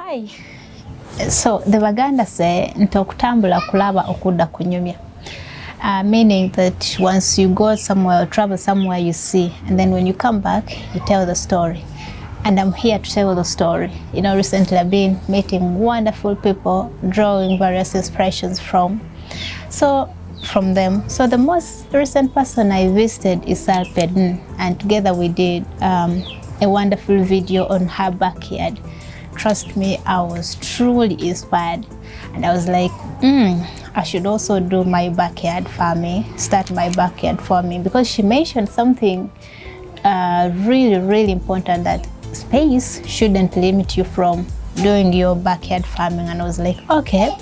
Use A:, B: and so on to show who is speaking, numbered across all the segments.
A: Hi. So the Baganda say ntokutambula kulaba okudda kunyumya. Meaning that once you go somewhere or travel somewhere, you see, and then when you come back, you tell the story. And I'm here to tell the story. You know, recently I've been meeting wonderful people, drawing various inspirations from them. So the most recent person I visited is Pedun, and together we did a wonderful video on her backyard. Trust me, I was truly inspired, and I was like, I should also do my backyard farming, start my backyard farming, because she mentioned something really important, that space shouldn't limit you from doing your backyard farming. And I was like, okay.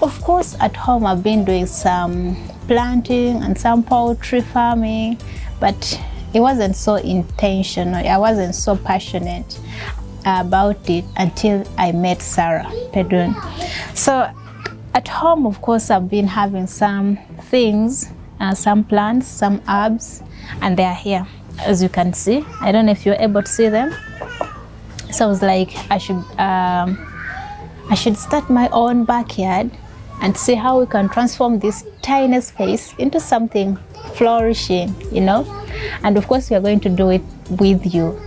A: Of course, at home I've been doing some planting and some poultry farming, but it wasn't so intentional. I wasn't so passionate about it until I met Sarah Pedun. So at home, of course, I've been having some things, some plants, some herbs, and they are here, as you can see. I don't know if you're able to see them. So I was like, I should start my own backyard and see how we can transform this tiny space into something flourishing, you know. And of course, we are going to do it with you.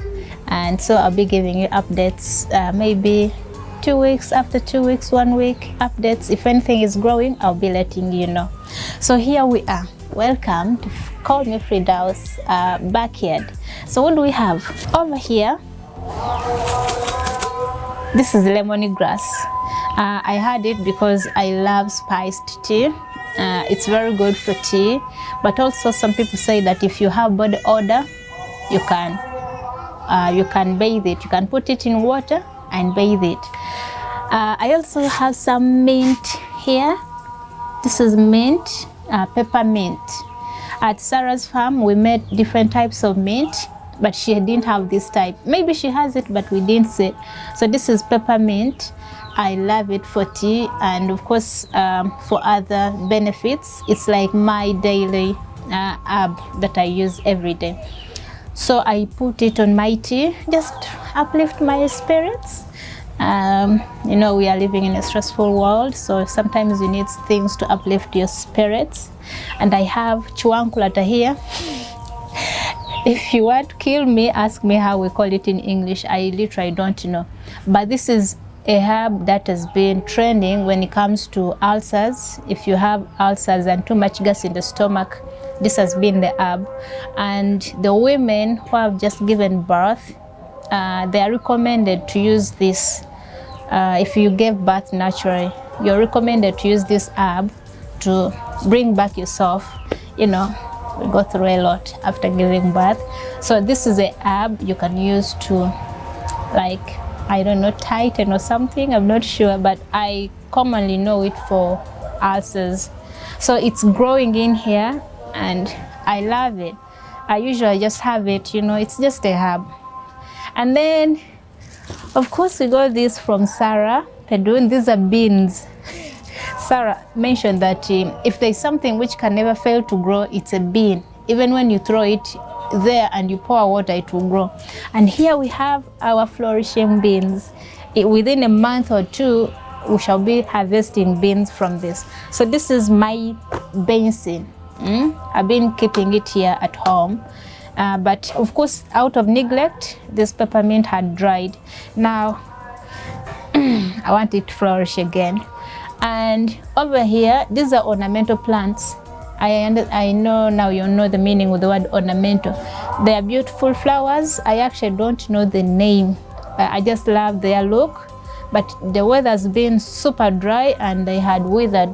A: And so I'll be giving you updates, maybe 2 weeks, after 2 weeks, 1 week updates. If anything is growing, I'll be letting you know. So here we are. Welcome to Call Me Frida's backyard. So what do we have over here? This is lemongrass. I had it because I love spiced tea. It's very good for tea, but also some people say that if you have body odor, you can bathe it. You can put it in water and bathe it. I also have some mint here. This is mint, peppermint. At Sarah's farm, we made different types of mint, but she didn't have this type. Maybe she has it, but we didn't see. So this is peppermint. I love it for tea, and of course for other benefits. It's like my daily herb that I use every day. So I put it on my tea, just uplift my spirits. You know, we are living in a stressful world, so sometimes you need things to uplift your spirits. And I have chuankulata here. If you want to kill me, ask me how we call it in English. I literally don't know. But this is a herb that has been trending when it comes to ulcers. If you have ulcers and too much gas in the stomach, this has been the herb. And the women who have just given birth, they are recommended to use this. If you gave birth naturally, you're recommended to use this herb to bring back yourself. You know, we go through a lot after giving birth. So this is a herb you can use to, like, I don't know, tighten or something, I'm not sure, but I commonly know it for ulcers. So it's growing in here, and I love it. I usually just have it, you know, it's just a herb. And then, of course, we got this from Sarah Pedun. These are beans. Sarah mentioned that if there's something which can never fail to grow, it's a bean. Even when you throw it there and you pour water, it will grow. And here we have our flourishing beans. Within a month or two, we shall be harvesting beans from this. So this is my basin. I've been keeping it here at home. But of course, out of neglect, this peppermint had dried. Now, I want it to flourish again. And over here, these are ornamental plants. I know now you know the meaning of the word ornamental. They are beautiful flowers. I actually don't know the name. I just love their look. But the weather's been super dry and they had withered.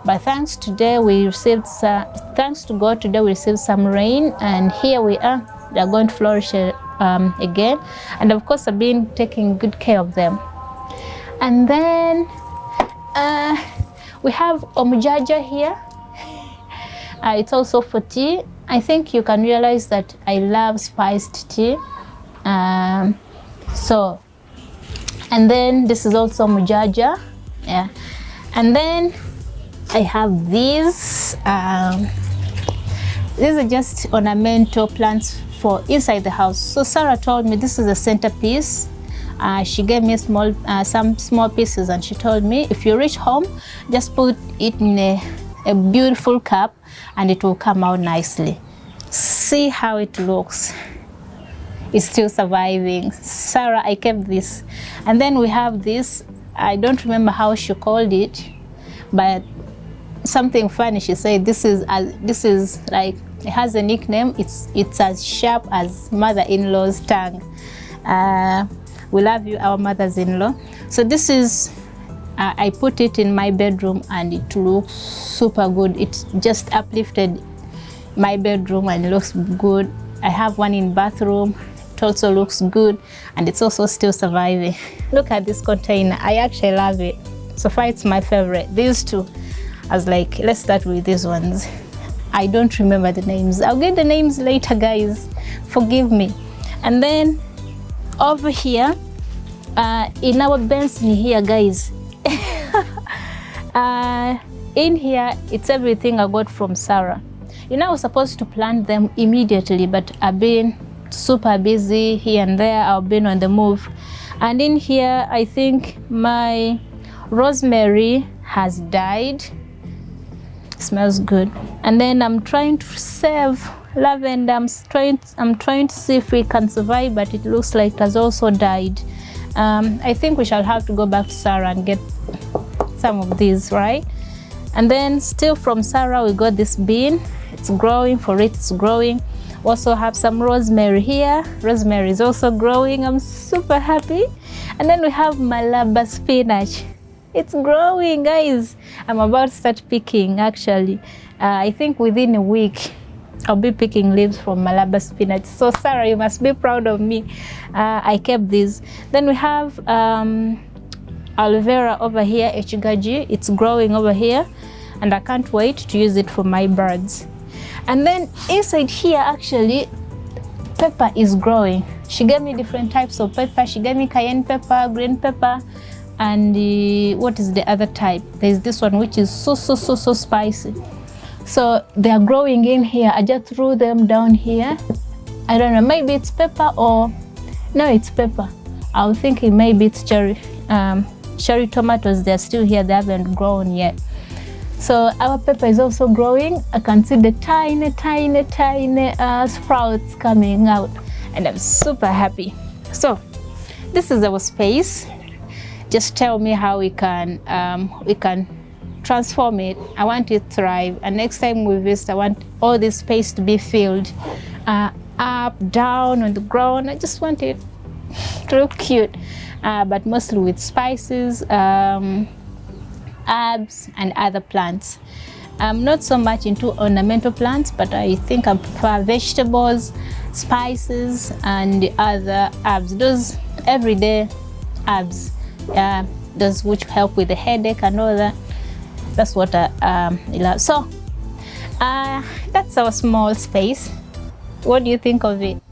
A: But thanks to God, today we received some rain, and here we are. They're going to flourish again. And of course, I've been taking good care of them. And then we have omujaja here. It's also for tea. I think you can realize that I love spiced tea. And then this is also mujaja. Yeah. And then I have these. These are just ornamental plants for inside the house. So Sarah told me this is a centerpiece. She gave me some small pieces, and she told me, if you reach home, just put it in a beautiful cup and it will come out nicely. See how it looks. It's still surviving. Sarah, I kept this. And then we have this, I don't remember how she called it, but something funny. She said this is like, it has a nickname. It's as sharp as mother-in-law's tongue. We love you, our mothers-in-law. So this is, I put it in my bedroom and it looks super good. It just uplifted my bedroom and it looks good. I have one in bathroom. It also looks good, and it's also still surviving. Look at this container. I actually love it. So far, it's my favorite. These two, I was like, let's start with these ones. I don't remember the names. I'll get the names later, guys. Forgive me. And then over here, in our Benson here, guys, in here, it's everything I got from Sarah. You know, I was supposed to plant them immediately, but I've been super busy here and there. I've been on the move. And in here, I think my rosemary has died. Smells good. And then I'm trying to save lavender. I'm trying to see if we can survive, but it looks like it has also died. I think we shall have to go back to Sarah and get some of these, right? And then still from Sarah, we got this bean. It's growing. For it, it's growing. Also have some rosemary here. Rosemary is also growing. I'm super happy. And then we have Malabar spinach. It's growing, guys. I'm about to start picking, actually. I think within a week, I'll be picking leaves from Malabar spinach. So Sarah, you must be proud of me. I kept these. Then we have aloe vera over here, echigaji. It's growing over here, and I can't wait to use it for my birds. And then inside here, actually, pepper is growing. She gave me different types of pepper. She gave me cayenne pepper, green pepper, and what is the other type? There's this one which is so spicy. So they are growing in here. I just threw them down here. I don't know, maybe it's pepper or no, it's pepper. I was thinking maybe it's cherry tomatoes. They're still here. They haven't grown yet. So our pepper is also growing. I can see the tiny sprouts coming out, and I'm super happy. So this is our space. Just tell me how we can transform it. I want it to thrive, and next time we visit, I want all this space to be filled, up, down, on the ground. I just want it to look cute, but mostly with spices, herbs, and other plants. I'm not so much into ornamental plants, but I think I prefer vegetables, spices, and the other herbs. Those everyday herbs, those which help with the headache and all that. That's what I love. So that's our small space. What do you think of it?